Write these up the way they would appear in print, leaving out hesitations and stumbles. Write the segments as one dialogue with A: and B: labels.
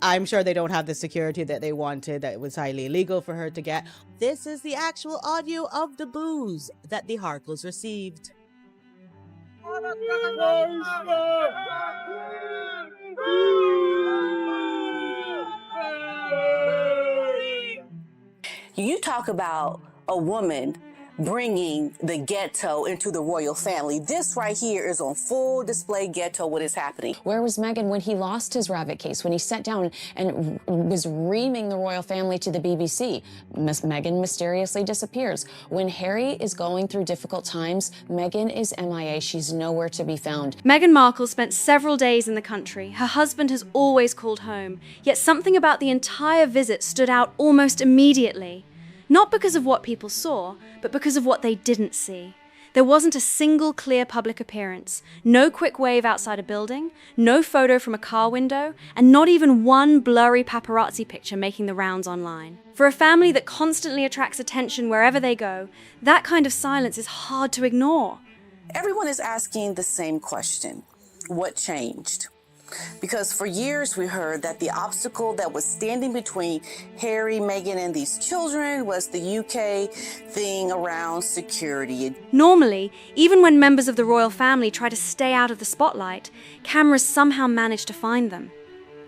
A: I'm sure they don't have the security that they wanted, that it was highly illegal for her to get. This is the actual audio of the boos that the Harkles received.
B: You talk about a woman bringing the ghetto into the royal family. This right here is on full display ghetto, what is happening.
C: Where was Meghan when he lost his rabbit case, when he sat down and was reaming the royal family to the BBC? Meghan mysteriously disappears. When Harry is going through difficult times, Meghan is MIA. She's nowhere to be found.
D: Meghan Markle spent several days in the country. Her husband has always called home, yet something about the entire visit stood out almost immediately. Not because of what people saw, but because of what they didn't see. There wasn't a single clear public appearance, no quick wave outside a building, no photo from a car window, and not even one blurry paparazzi picture making the rounds online. For a family that constantly attracts attention wherever they go, that kind of silence is hard to ignore.
B: Everyone is asking the same question: what changed? Because for years we heard that the obstacle that was standing between Harry, Meghan, and these children was the UK thing around security.
D: Normally, even when members of the royal family try to stay out of the spotlight, cameras somehow manage to find them.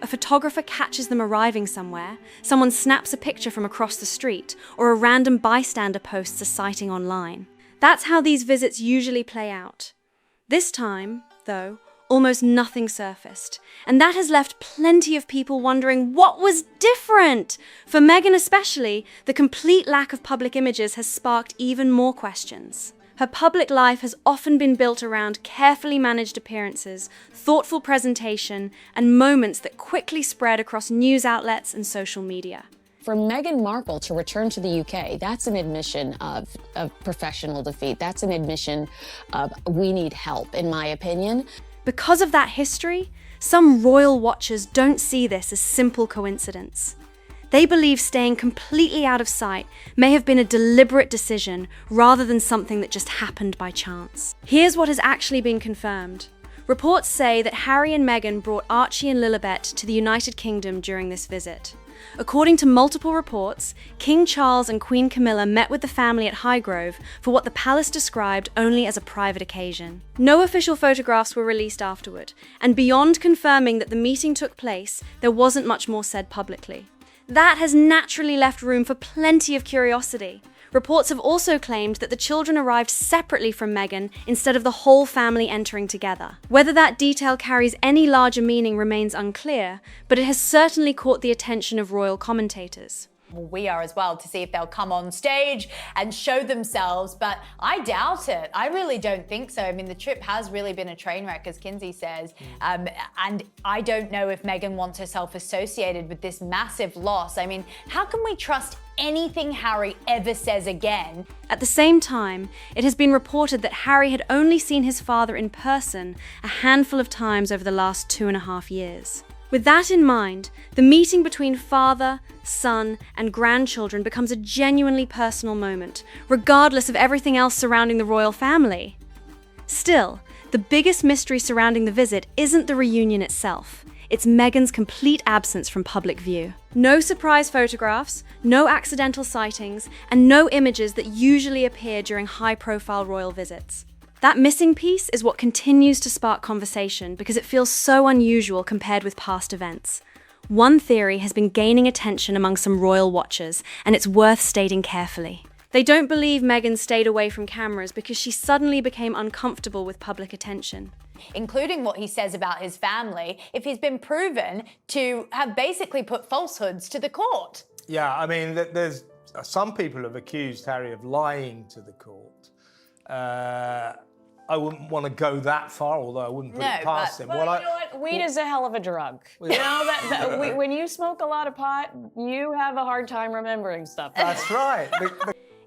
D: A photographer catches them arriving somewhere, someone snaps a picture from across the street, or a random bystander posts a sighting online. That's how these visits usually play out. This time, though, almost nothing surfaced, and that has left plenty of people wondering what was different. For Meghan especially, the complete lack of public images has sparked even more questions. Her public life has often been built around carefully managed appearances, thoughtful presentation, and moments that quickly spread across news outlets and social media.
C: For Meghan Markle to return to the UK, that's an admission of professional defeat. That's an admission of we need help, in my opinion.
D: Because of that history, some royal watchers don't see this as simple coincidence. They believe staying completely out of sight may have been a deliberate decision rather than something that just happened by chance. Here's what has actually been confirmed. Reports say that Harry and Meghan brought Archie and Lilibet to the United Kingdom during this visit. According to multiple reports, King Charles and Queen Camilla met with the family at Highgrove for what the palace described only as a private occasion. No official photographs were released afterward, and beyond confirming that the meeting took place, there wasn't much more said publicly. That has naturally left room for plenty of curiosity. Reports have also claimed that the children arrived separately from Meghan instead of the whole family entering together. Whether that detail carries any larger meaning remains unclear, but it has certainly caught the attention of royal commentators.
E: We are as well, to see if they'll come on stage and show themselves, but I doubt it. I really don't think so. I mean, the trip has really been a train wreck, as Kinsey says, and I don't know if Meghan wants herself associated with this massive loss. I mean, how can we trust anything Harry ever says again?
D: At the same time, it has been reported that Harry had only seen his father in person a handful of times over the last 2.5 years. With that in mind, the meeting between father, son, and grandchildren becomes a genuinely personal moment, regardless of everything else surrounding the royal family. Still, the biggest mystery surrounding the visit isn't the reunion itself. It's Meghan's complete absence from public view. No surprise photographs, no accidental sightings, and no images that usually appear during high-profile royal visits. That missing piece is what continues to spark conversation because it feels so unusual compared with past events. One theory has been gaining attention among some royal watchers, and it's worth stating carefully. They don't believe Meghan stayed away from cameras because she suddenly became uncomfortable with public attention.
E: Including what he says about his family, if he's been proven to have basically put falsehoods to the court.
F: Yeah, I mean, there's some people have accused Harry of lying to the court. I wouldn't want to go that far, although I wouldn't put it past him.
G: Well, you know what? Weed is a hell of a drug. You know, when you smoke a lot of pot, you have a hard time remembering stuff.
F: That's right.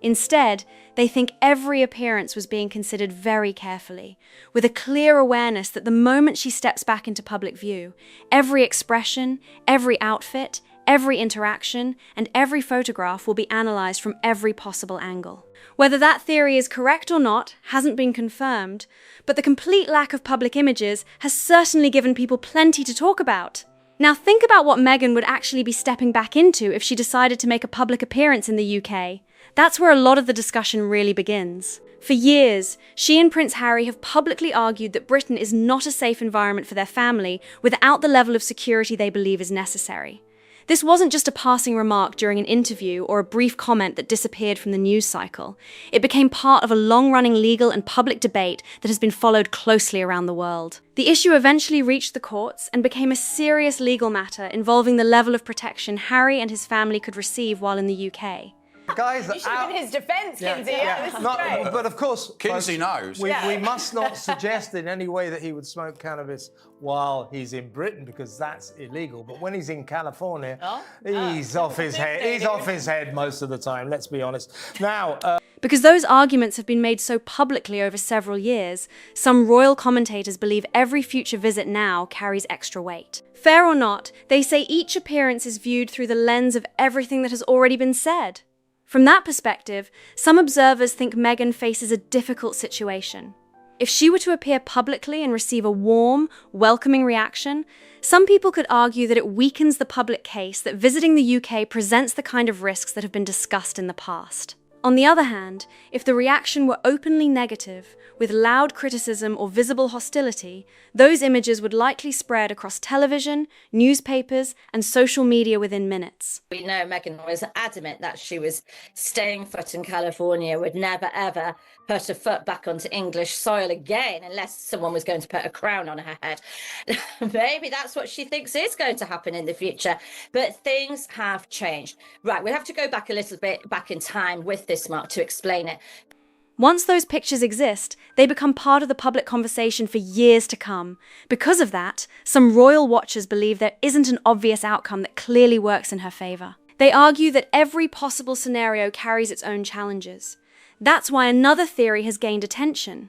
D: Instead, they think every appearance was being considered very carefully, with a clear awareness that the moment she steps back into public view, every expression, every outfit, every interaction, and every photograph will be analysed from every possible angle. Whether that theory is correct or not hasn't been confirmed, but the complete lack of public images has certainly given people plenty to talk about. Now think about what Meghan would actually be stepping back into if she decided to make a public appearance in the UK. That's where a lot of the discussion really begins. For years, she and Prince Harry have publicly argued that Britain is not a safe environment for their family without the level of security they believe is necessary. This wasn't just a passing remark during an interview or a brief comment that disappeared from the news cycle. It became part of a long-running legal and public debate that has been followed closely around the world. The issue eventually reached the courts and became a serious legal matter involving the level of protection Harry and his family could receive while in the UK.
F: Guys,
E: You should have been his defence, Kinsey. This is
F: No,
E: great.
F: but of course,
H: Kinsey
F: folks,
H: knows.
F: We must not suggest in any way that he would smoke cannabis while he's in Britain, because that's illegal. But when he's in California, he's off his head. He's off his head most of the time, let's be honest. Now,
D: Because those arguments have been made so publicly over several years, some royal commentators believe every future visit now carries extra weight. Fair or not, they say each appearance is viewed through the lens of everything that has already been said. From that perspective, some observers think Meghan faces a difficult situation. If she were to appear publicly and receive a warm, welcoming reaction, some people could argue that it weakens the public case that visiting the UK presents the kind of risks that have been discussed in the past. On the other hand, if the reaction were openly negative, with loud criticism or visible hostility, those images would likely spread across television, newspapers, and social media within minutes.
I: We know Meghan was adamant that she was staying put in California, would never ever put a foot back onto English soil again unless someone was going to put a crown on her head. Maybe that's what she thinks is going to happen in the future, but things have changed. Right, we have to go back a little bit back in time with this, Mark, to explain it.
D: Once those pictures exist, they become part of the public conversation for years to come. Because of that, some royal watchers believe there isn't an obvious outcome that clearly works in her favour. They argue that every possible scenario carries its own challenges. That's why another theory has gained attention.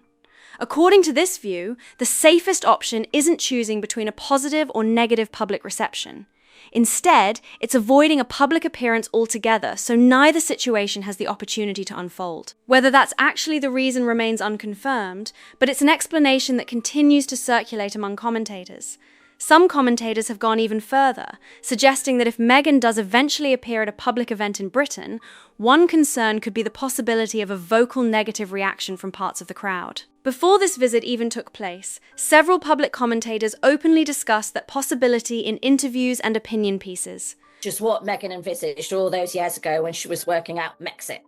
D: According to this view, the safest option isn't choosing between a positive or negative public reception. Instead, it's avoiding a public appearance altogether, so neither situation has the opportunity to unfold. Whether that's actually the reason remains unconfirmed, but it's an explanation that continues to circulate among commentators. Some commentators have gone even further, suggesting that if Meghan does eventually appear at a public event in Britain, one concern could be the possibility of a vocal negative reaction from parts of the crowd. Before this visit even took place, several public commentators openly discussed that possibility in interviews and opinion pieces.
I: Just what Meghan envisaged all those years ago when she was working out Brexit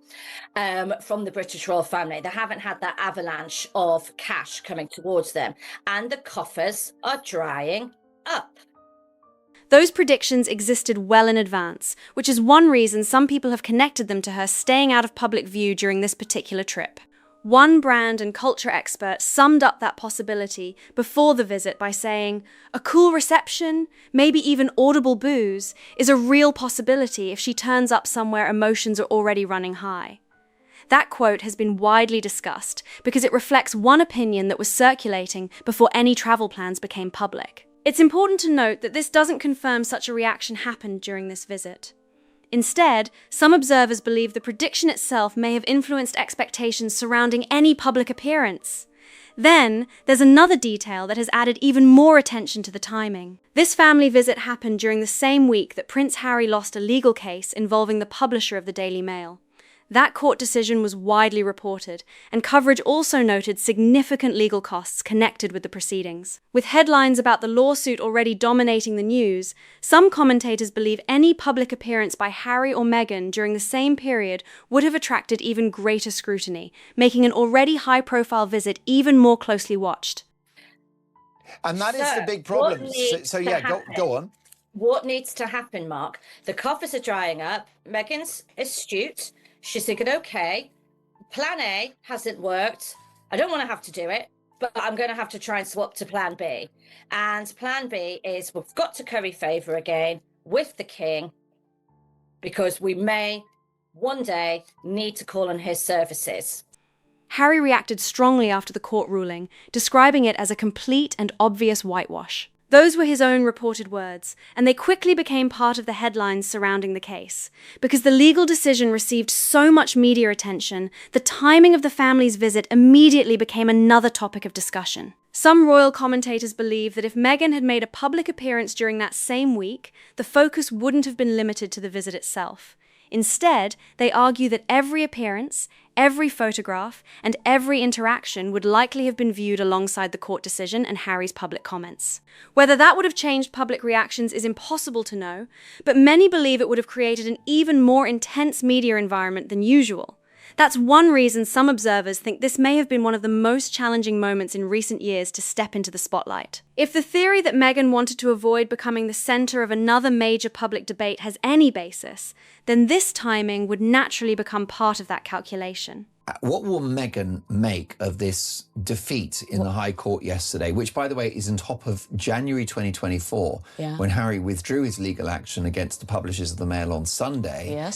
I: from the British royal family. They haven't had that avalanche of cash coming towards them, and the coffers are drying up.
D: Those predictions existed well in advance, which is one reason some people have connected them to her staying out of public view during this particular trip. One brand and culture expert summed up that possibility before the visit by saying, "A cool reception, maybe even audible boos, is a real possibility if she turns up somewhere emotions are already running high." That quote has been widely discussed because it reflects one opinion that was circulating before any travel plans became public. It's important to note that this doesn't confirm such a reaction happened during this visit. Instead, some observers believe the prediction itself may have influenced expectations surrounding any public appearance. Then, there's another detail that has added even more attention to the timing. This family visit happened during the same week that Prince Harry lost a legal case involving the publisher of the Daily Mail. That court decision was widely reported, and coverage also noted significant legal costs connected with the proceedings. With headlines about the lawsuit already dominating the news, some commentators believe any public appearance by Harry or Meghan during the same period would have attracted even greater scrutiny, making an already high-profile visit even more closely watched.
H: And that is the big problem. So yeah, go on.
I: What needs to happen, Mark? The coffers are drying up. Meghan's astute. She's thinking, okay, plan A hasn't worked. I don't want to have to do it, but I'm going to have to try and swap to plan B. And plan B is we've got to curry favour again with the king because we may one day need to call on his services.
D: Harry reacted strongly after the court ruling, describing it as a complete and obvious whitewash. Those were his own reported words, and they quickly became part of the headlines surrounding the case. Because the legal decision received so much media attention, the timing of the family's visit immediately became another topic of discussion. Some royal commentators believe that if Meghan had made a public appearance during that same week, the focus wouldn't have been limited to the visit itself. Instead, they argue that every appearance, every photograph, and every interaction would likely have been viewed alongside the court decision and Harry's public comments. Whether that would have changed public reactions is impossible to know, but many believe it would have created an even more intense media environment than usual. That's one reason some observers think this may have been one of the most challenging moments in recent years to step into the spotlight. If the theory that Meghan wanted to avoid becoming the center of another major public debate has any basis, then this timing would naturally become part of that calculation.
H: What will Meghan make of this defeat in the High Court yesterday, which, by the way, is on top of January 2024, when Harry withdrew his legal action against the publishers of the Mail on Sunday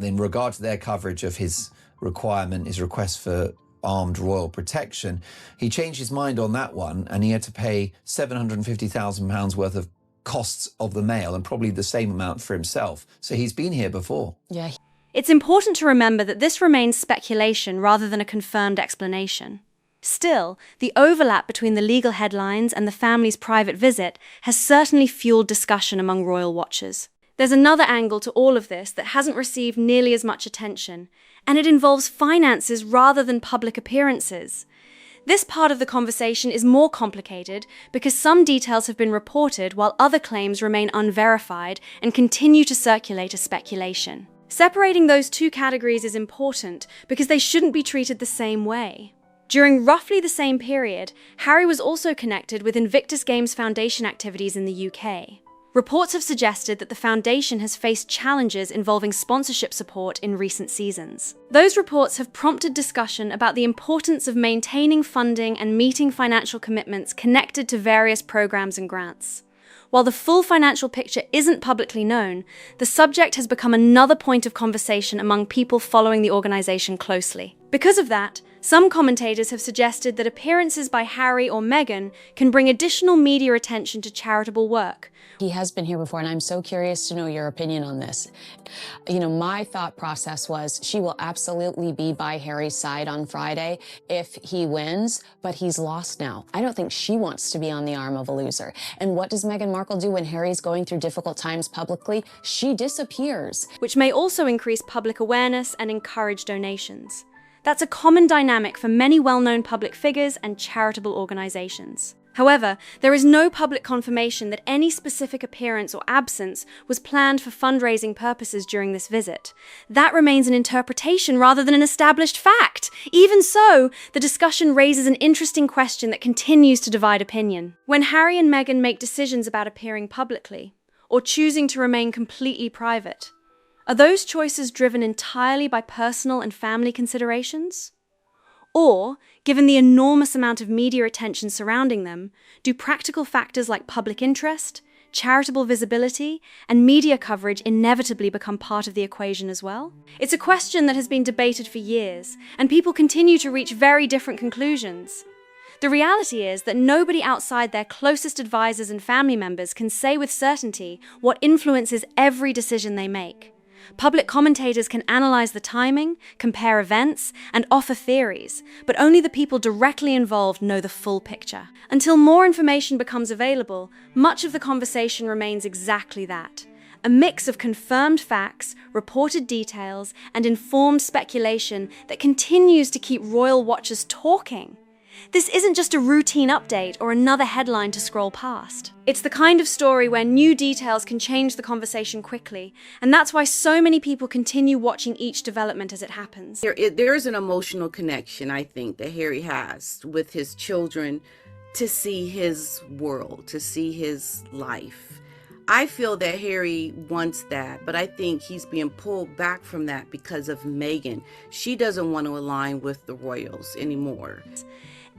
H: in regard to their coverage of his request for armed royal protection. He changed his mind on that one, and he had to pay £750,000 worth of costs of the Mail, and probably the same amount for himself. So he's been here before.
C: Yeah.
D: It's important to remember that this remains speculation rather than a confirmed explanation. Still, the overlap between the legal headlines and the family's private visit has certainly fueled discussion among royal watchers. There's another angle to all of this that hasn't received nearly as much attention, and it involves finances rather than public appearances. This part of the conversation is more complicated because some details have been reported while other claims remain unverified and continue to circulate as speculation. Separating those two categories is important because they shouldn't be treated the same way. During roughly the same period, Harry was also connected with Invictus Games Foundation activities in the UK. Reports have suggested that the foundation has faced challenges involving sponsorship support in recent seasons. Those reports have prompted discussion about the importance of maintaining funding and meeting financial commitments connected to various programs and grants. While the full financial picture isn't publicly known, the subject has become another point of conversation among people following the organisation closely. Because of that, some commentators have suggested that appearances by Harry or Meghan can bring additional media attention to charitable work.
C: He has been here before, and I'm so curious to know your opinion on this. My thought process was she will absolutely be by Harry's side on Friday if he wins, but he's lost now. I don't think she wants to be on the arm of a loser. And what does Meghan Markle do when Harry's going through difficult times publicly? She disappears.
D: Which may also increase public awareness and encourage donations. That's a common dynamic for many well-known public figures and charitable organizations. However, there is no public confirmation that any specific appearance or absence was planned for fundraising purposes during this visit. That remains an interpretation rather than an established fact. Even so, the discussion raises an interesting question that continues to divide opinion. When Harry and Meghan make decisions about appearing publicly, or choosing to remain completely private, are those choices driven entirely by personal and family considerations? Or, given the enormous amount of media attention surrounding them, do practical factors like public interest, charitable visibility, and media coverage inevitably become part of the equation as well? It's a question that has been debated for years, and people continue to reach very different conclusions. The reality is that nobody outside their closest advisors and family members can say with certainty what influences every decision they make. Public commentators can analyze the timing, compare events, and offer theories, but only the people directly involved know the full picture. Until more information becomes available, much of the conversation remains exactly that: a mix of confirmed facts, reported details, and informed speculation that continues to keep royal watchers talking. This isn't just a routine update or another headline to scroll past. It's the kind of story where new details can change the conversation quickly, and that's why so many people continue watching each development as it happens.
B: There is an emotional connection, I think, that Harry has with his children to see his world, to see his life. I feel that Harry wants that, but I think he's being pulled back from that because of Meghan. She doesn't want to align with the royals anymore.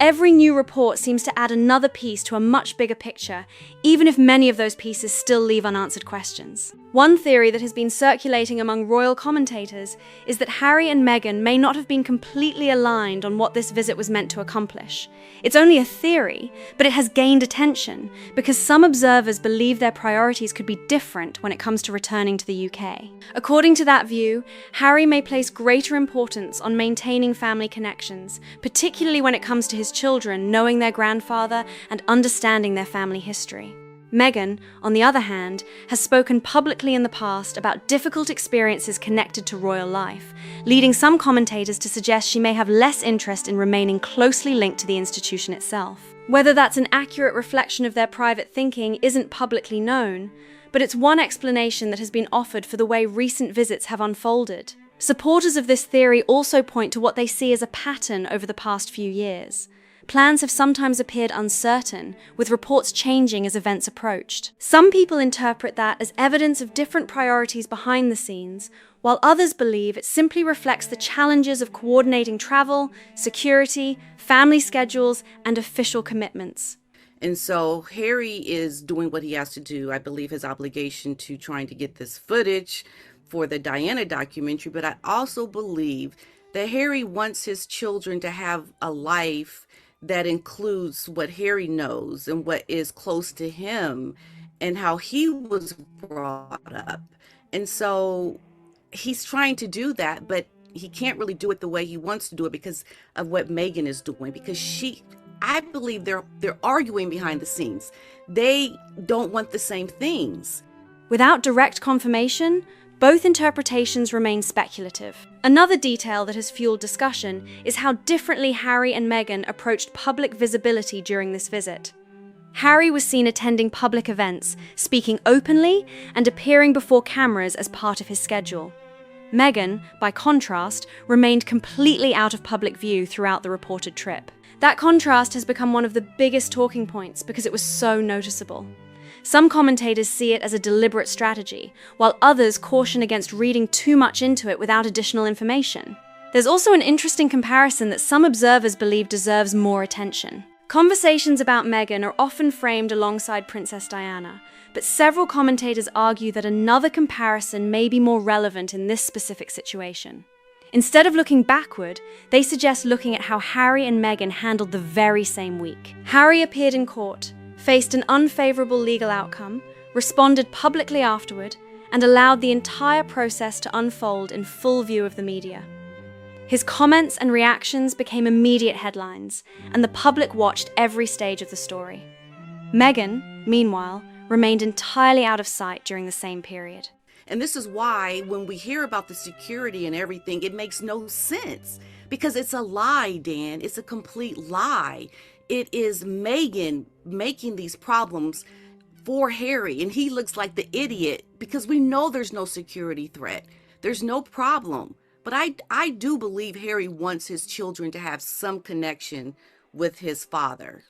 D: Every new report seems to add another piece to a much bigger picture, even if many of those pieces still leave unanswered questions. One theory that has been circulating among royal commentators is that Harry and Meghan may not have been completely aligned on what this visit was meant to accomplish. It's only a theory, but it has gained attention because some observers believe their priorities could be different when it comes to returning to the UK. According to that view, Harry may place greater importance on maintaining family connections, particularly when it comes to his children knowing their grandfather and understanding their family history. Meghan, on the other hand, has spoken publicly in the past about difficult experiences connected to royal life, leading some commentators to suggest she may have less interest in remaining closely linked to the institution itself. Whether that's an accurate reflection of their private thinking isn't publicly known, but it's one explanation that has been offered for the way recent visits have unfolded. Supporters of this theory also point to what they see as a pattern over the past few years. Plans have sometimes appeared uncertain, with reports changing as events approached. Some people interpret that as evidence of different priorities behind the scenes, while others believe it simply reflects the challenges of coordinating travel, security, family schedules, and official commitments.
B: And so Harry is doing what he has to do. I believe his obligation to trying to get this footage for the Diana documentary, but I also believe that Harry wants his children to have a life that includes what Harry knows and what is close to him and how he was brought up. And so he's trying to do that, but he can't really do it the way he wants to do it because of what Meghan is doing, because I believe they're arguing behind the scenes. They don't want the same things.
D: Without direct confirmation, both interpretations remain speculative. Another detail that has fueled discussion is how differently Harry and Meghan approached public visibility during this visit. Harry was seen attending public events, speaking openly, and appearing before cameras as part of his schedule. Meghan, by contrast, remained completely out of public view throughout the reported trip. That contrast has become one of the biggest talking points because it was so noticeable. Some commentators see it as a deliberate strategy, while others caution against reading too much into it without additional information. There's also an interesting comparison that some observers believe deserves more attention. Conversations about Meghan are often framed alongside Princess Diana, but several commentators argue that another comparison may be more relevant in this specific situation. Instead of looking backward, they suggest looking at how Harry and Meghan handled the very same week. Harry appeared in court, faced an unfavorable legal outcome, responded publicly afterward, and allowed the entire process to unfold in full view of the media. His comments and reactions became immediate headlines, and the public watched every stage of the story. Meghan, meanwhile, remained entirely out of sight during the same period.
B: And this is why when we hear about the security and everything, it makes no sense, because it's a lie, Dan. It's a complete lie. It is Meghan making these problems for Harry, and he looks like the idiot because we know there's no security threat. There's no problem. But I do believe Harry wants his children to have some connection with his father.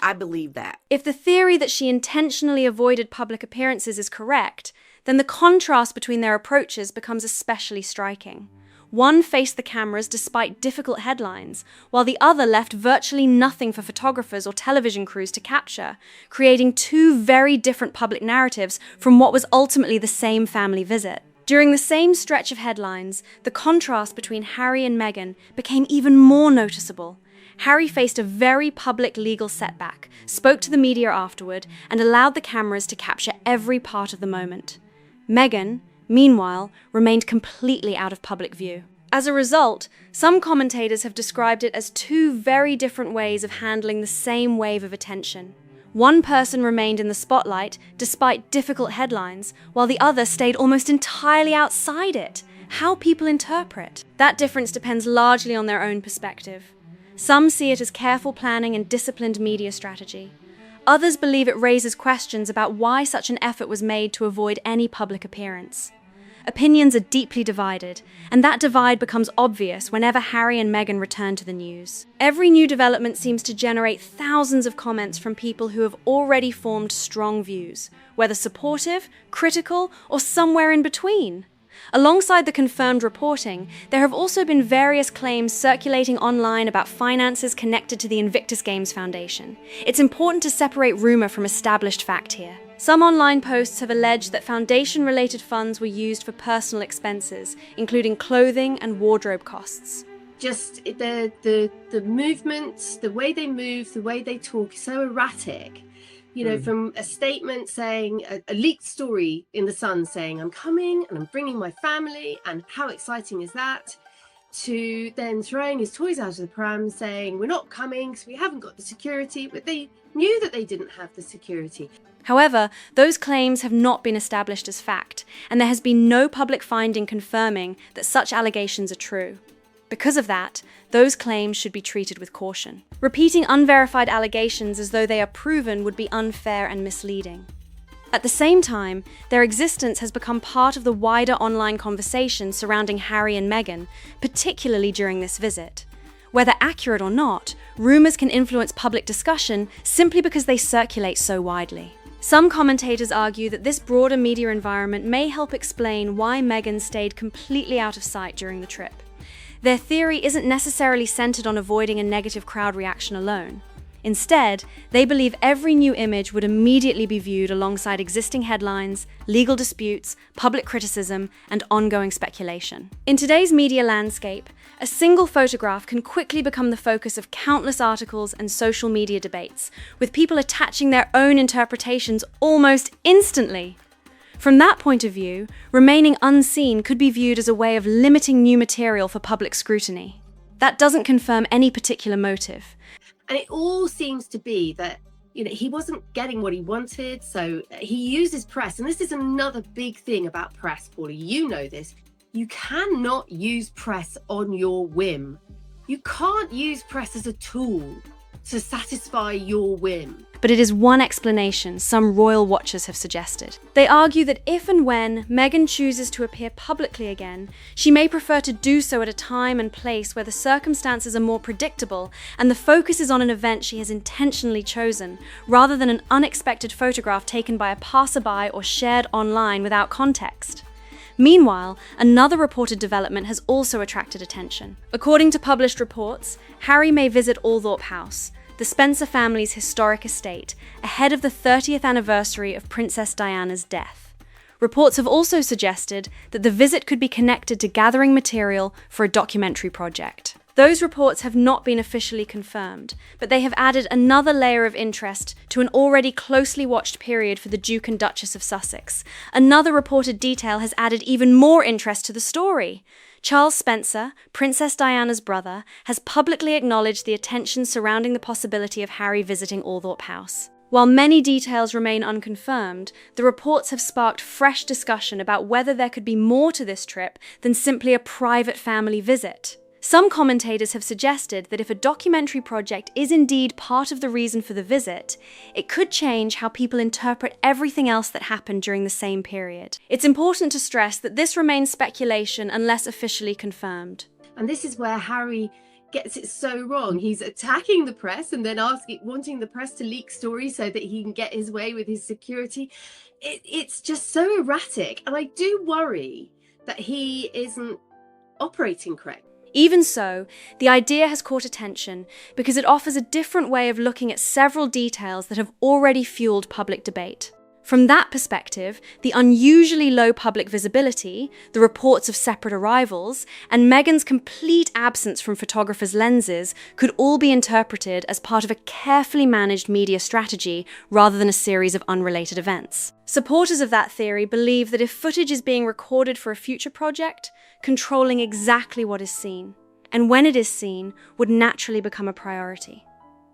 B: I believe that.
D: If the theory that she intentionally avoided public appearances is correct, then the contrast between their approaches becomes especially striking. One faced the cameras despite difficult headlines, while the other left virtually nothing for photographers or television crews to capture, creating two very different public narratives from what was ultimately the same family visit. During the same stretch of headlines, the contrast between Harry and Meghan became even more noticeable. Harry faced a very public legal setback, spoke to the media afterward, and allowed the cameras to capture every part of the moment. Meghan, meanwhile, remained completely out of public view. As a result, some commentators have described it as two very different ways of handling the same wave of attention. One person remained in the spotlight despite difficult headlines, while the other stayed almost entirely outside it. How people interpret that difference depends largely on their own perspective. Some see it as careful planning and disciplined media strategy. Others believe it raises questions about why such an effort was made to avoid any public appearance. Opinions are deeply divided, and that divide becomes obvious whenever Harry and Meghan return to the news. Every new development seems to generate thousands of comments from people who have already formed strong views, whether supportive, critical, or somewhere in between. Alongside the confirmed reporting, there have also been various claims circulating online about finances connected to the Invictus Games Foundation. It's important to separate rumor from established fact here. Some online posts have alleged that foundation-related funds were used for personal expenses, including clothing and wardrobe costs.
J: Just the movements, the way they move, the way they talk is so erratic. You know, from a statement saying, a leaked story in The Sun saying, I'm coming and I'm bringing my family, and how exciting is that? To then throwing his toys out of the pram saying, we're not coming because we haven't got the security, but they knew that they didn't have the security.
D: However, those claims have not been established as fact, and there has been no public finding confirming that such allegations are true. Because of that, those claims should be treated with caution. Repeating unverified allegations as though they are proven would be unfair and misleading. At the same time, their existence has become part of the wider online conversation surrounding Harry and Meghan, particularly during this visit. Whether accurate or not, rumours can influence public discussion simply because they circulate so widely. Some commentators argue that this broader media environment may help explain why Meghan stayed completely out of sight during the trip. Their theory isn't necessarily centered on avoiding a negative crowd reaction alone. Instead, they believe every new image would immediately be viewed alongside existing headlines, legal disputes, public criticism, and ongoing speculation. In today's media landscape, a single photograph can quickly become the focus of countless articles and social media debates, with people attaching their own interpretations almost instantly. From that point of view, remaining unseen could be viewed as a way of limiting new material for public scrutiny. That doesn't confirm any particular motive.
J: And it all seems to be that, you know, he wasn't getting what he wanted, so he uses press. And this is another big thing about press, Paula. You know this. You cannot use press on your whim. You can't use press as a tool to satisfy your whim.
D: But it is one explanation some royal watchers have suggested. They argue that if and when Meghan chooses to appear publicly again, she may prefer to do so at a time and place where the circumstances are more predictable and the focus is on an event she has intentionally chosen, rather than an unexpected photograph taken by a passerby or shared online without context. Meanwhile, another reported development has also attracted attention. According to published reports, Harry may visit Althorpe House, the Spencer family's historic estate, ahead of the 30th anniversary of Princess Diana's death. Reports have also suggested that the visit could be connected to gathering material for a documentary project. Those reports have not been officially confirmed, but they have added another layer of interest to an already closely watched period for the Duke and Duchess of Sussex. Another reported detail has added even more interest to the story. Charles Spencer, Princess Diana's brother, has publicly acknowledged the attention surrounding the possibility of Harry visiting Althorpe House. While many details remain unconfirmed, the reports have sparked fresh discussion about whether there could be more to this trip than simply a private family visit. Some commentators have suggested that if a documentary project is indeed part of the reason for the visit, it could change how people interpret everything else that happened during the same period. It's important to stress that this remains speculation unless officially confirmed.
J: And this is where Harry gets it so wrong. He's attacking the press and then wanting the press to leak stories so that he can get his way with his security. It's just so erratic. And I do worry that he isn't operating correctly.
D: Even so, the idea has caught attention because it offers a different way of looking at several details that have already fueled public debate. From that perspective, the unusually low public visibility, the reports of separate arrivals, and Meghan's complete absence from photographers' lenses could all be interpreted as part of a carefully managed media strategy rather than a series of unrelated events. Supporters of that theory believe that if footage is being recorded for a future project, controlling exactly what is seen, and when it is seen, would naturally become a priority.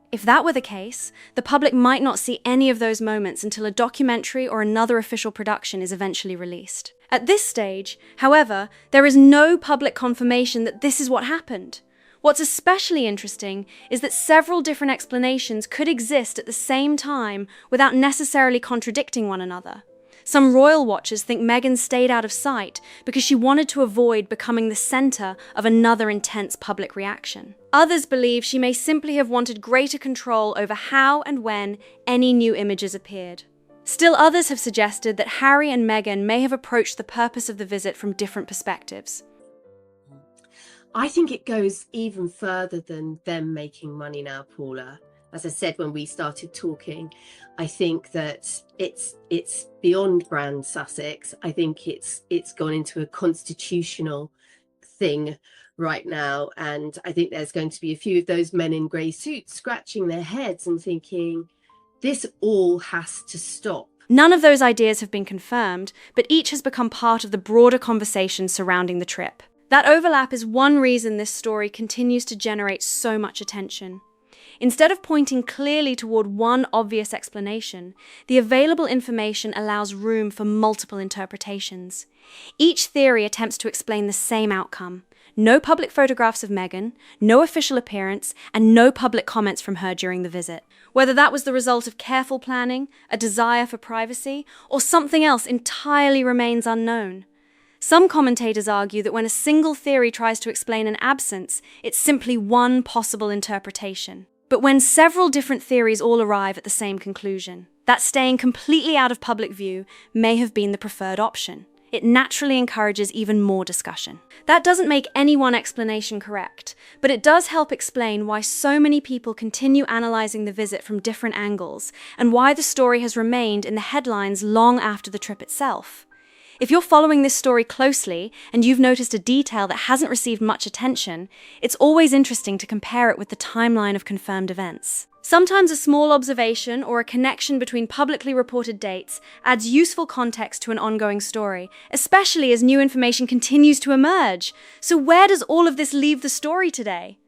D: If that were the case, the public might not see any of those moments until a documentary or another official production is eventually released. At this stage, however, there is no public confirmation that this is what happened. What's especially interesting is that several different explanations could exist at the same time without necessarily contradicting one another. Some royal watchers think Meghan stayed out of sight because she wanted to avoid becoming the centre of another intense public reaction. Others believe she may simply have wanted greater control over how and when any new images appeared. Still others have suggested that Harry and Meghan may have approached the purpose of the visit from different perspectives.
J: I think it goes even further than them making money now, Paula. as I said when we started talking, I think that it's beyond brand Sussex. I think it's gone into a constitutional thing right now, and I think there's going to be a few of those men in grey suits scratching their heads and thinking, this all has to stop.
D: None of those ideas have been confirmed, but each has become part of the broader conversation surrounding the trip. That overlap is one reason this story continues to generate so much attention. Instead of pointing clearly toward one obvious explanation, the available information allows room for multiple interpretations. Each theory attempts to explain the same outcome. No public photographs of Meghan, no official appearance, and no public comments from her during the visit. Whether that was the result of careful planning, a desire for privacy, or something else entirely remains unknown. Some commentators argue that when a single theory tries to explain an absence, it's simply one possible interpretation. But when several different theories all arrive at the same conclusion, that staying completely out of public view may have been the preferred option. It naturally encourages even more discussion. That doesn't make any one explanation correct, but it does help explain why so many people continue analysing the visit from different angles, and why the story has remained in the headlines long after the trip itself. If you're following this story closely, and you've noticed a detail that hasn't received much attention, it's always interesting to compare it with the timeline of confirmed events. Sometimes a small observation or a connection between publicly reported dates adds useful context to an ongoing story, especially as new information continues to emerge. So where does all of this leave the story today?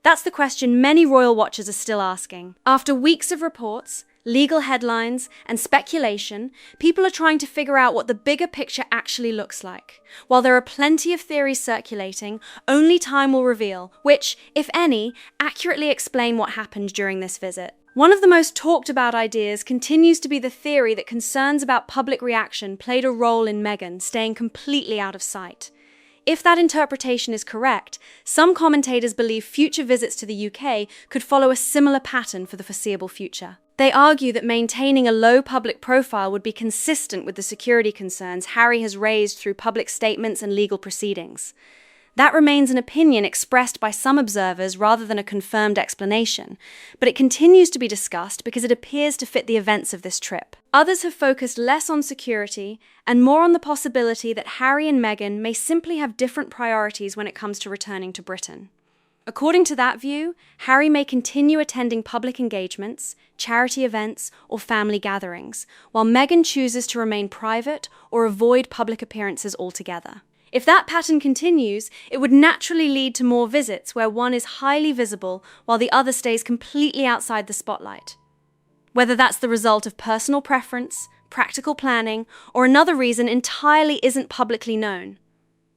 D: That's the question many royal watchers are still asking. After weeks of reports, legal headlines, and speculation, people are trying to figure out what the bigger picture actually looks like. While there are plenty of theories circulating, only time will reveal which, if any, accurately explain what happened during this visit. One of the most talked about ideas continues to be the theory that concerns about public reaction played a role in Meghan staying completely out of sight. If that interpretation is correct, some commentators believe future visits to the UK could follow a similar pattern for the foreseeable future. They argue that maintaining a low public profile would be consistent with the security concerns Harry has raised through public statements and legal proceedings. That remains an opinion expressed by some observers rather than a confirmed explanation, but it continues to be discussed because it appears to fit the events of this trip. Others have focused less on security and more on the possibility that Harry and Meghan may simply have different priorities when it comes to returning to Britain. According to that view, Harry may continue attending public engagements, charity events, or family gatherings, while Meghan chooses to remain private or avoid public appearances altogether. If that pattern continues, it would naturally lead to more visits where one is highly visible while the other stays completely outside the spotlight. Whether that's the result of personal preference, practical planning, or another reason entirely isn't publicly known.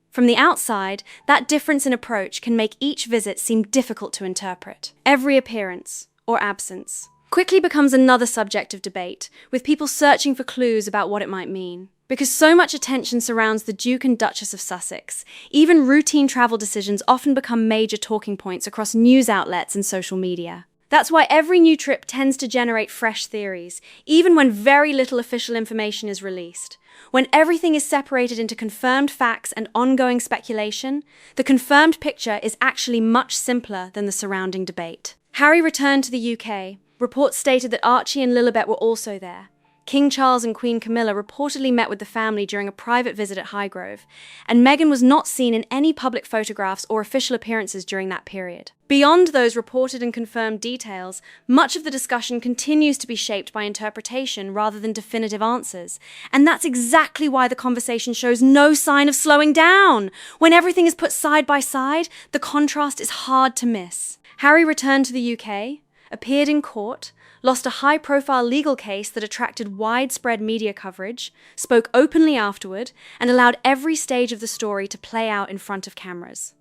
D: From the outside, that difference in approach can make each visit seem difficult to interpret. Every appearance, or absence, quickly becomes another subject of debate, with people searching for clues about what it might mean. Because so much attention surrounds the Duke and Duchess of Sussex, even routine travel decisions often become major talking points across news outlets and social media. That's why every new trip tends to generate fresh theories, even when very little official information is released. When everything is separated into confirmed facts and ongoing speculation, the confirmed picture is actually much simpler than the surrounding debate. Harry returned to the UK. Reports stated that Archie and Lilibet were also there. King Charles and Queen Camilla reportedly met with the family during a private visit at Highgrove, and Meghan was not seen in any public photographs or official appearances during that period. Beyond those reported and confirmed details, much of the discussion continues to be shaped by interpretation rather than definitive answers, and that's exactly why the conversation shows no sign of slowing down. When everything is put side by side, the contrast is hard to miss. Harry returned to the UK, appeared in court, lost a high-profile legal case that attracted widespread media coverage, spoke openly afterward, and allowed every stage of the story to play out in front of cameras.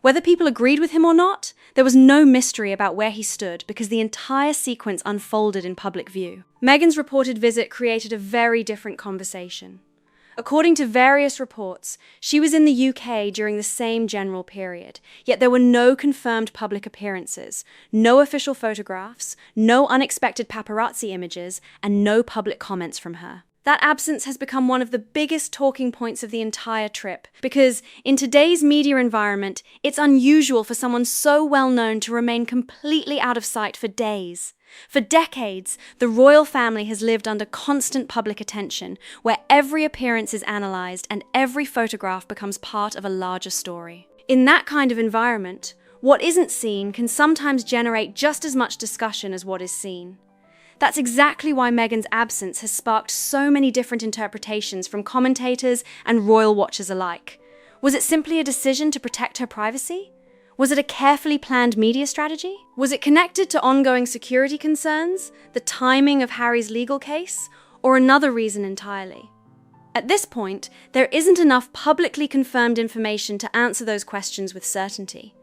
D: Whether people agreed with him or not, there was no mystery about where he stood because the entire sequence unfolded in public view. Meghan's reported visit created a very different conversation. According to various reports, she was in the UK during the same general period, yet there were no confirmed public appearances, no official photographs, no unexpected paparazzi images, and no public comments from her. That absence has become one of the biggest talking points of the entire trip, because in today's media environment, it's unusual for someone so well known to remain completely out of sight for days. For decades, the royal family has lived under constant public attention, where every appearance is analysed and every photograph becomes part of a larger story. In that kind of environment, what isn't seen can sometimes generate just as much discussion as what is seen. That's exactly why Meghan's absence has sparked so many different interpretations from commentators and royal watchers alike. Was it simply a decision to protect her privacy? Was it a carefully planned media strategy? Was it connected to ongoing security concerns, the timing of Harry's legal case, or another reason entirely? At this point, there isn't enough publicly confirmed information to answer those questions with certainty.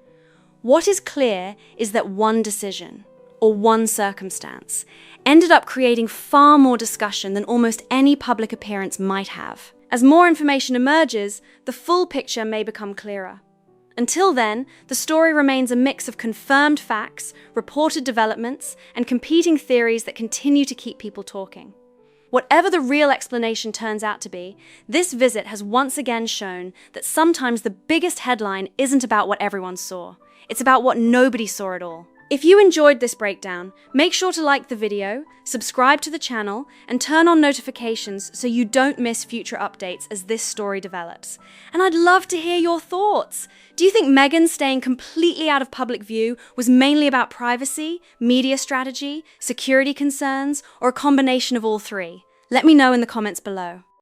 D: What is clear is that one decision, or one circumstance, ended up creating far more discussion than almost any public appearance might have. As more information emerges, the full picture may become clearer. Until then, the story remains a mix of confirmed facts, reported developments, and competing theories that continue to keep people talking. Whatever the real explanation turns out to be, this visit has once again shown that sometimes the biggest headline isn't about what everyone saw. It's about what nobody saw at all. If you enjoyed this breakdown, make sure to like the video, subscribe to the channel, and turn on notifications so you don't miss future updates as this story develops. And I'd love to hear your thoughts. Do you think Meghan staying completely out of public view was mainly about privacy, media strategy, security concerns, or a combination of all three? Let me know in the comments below.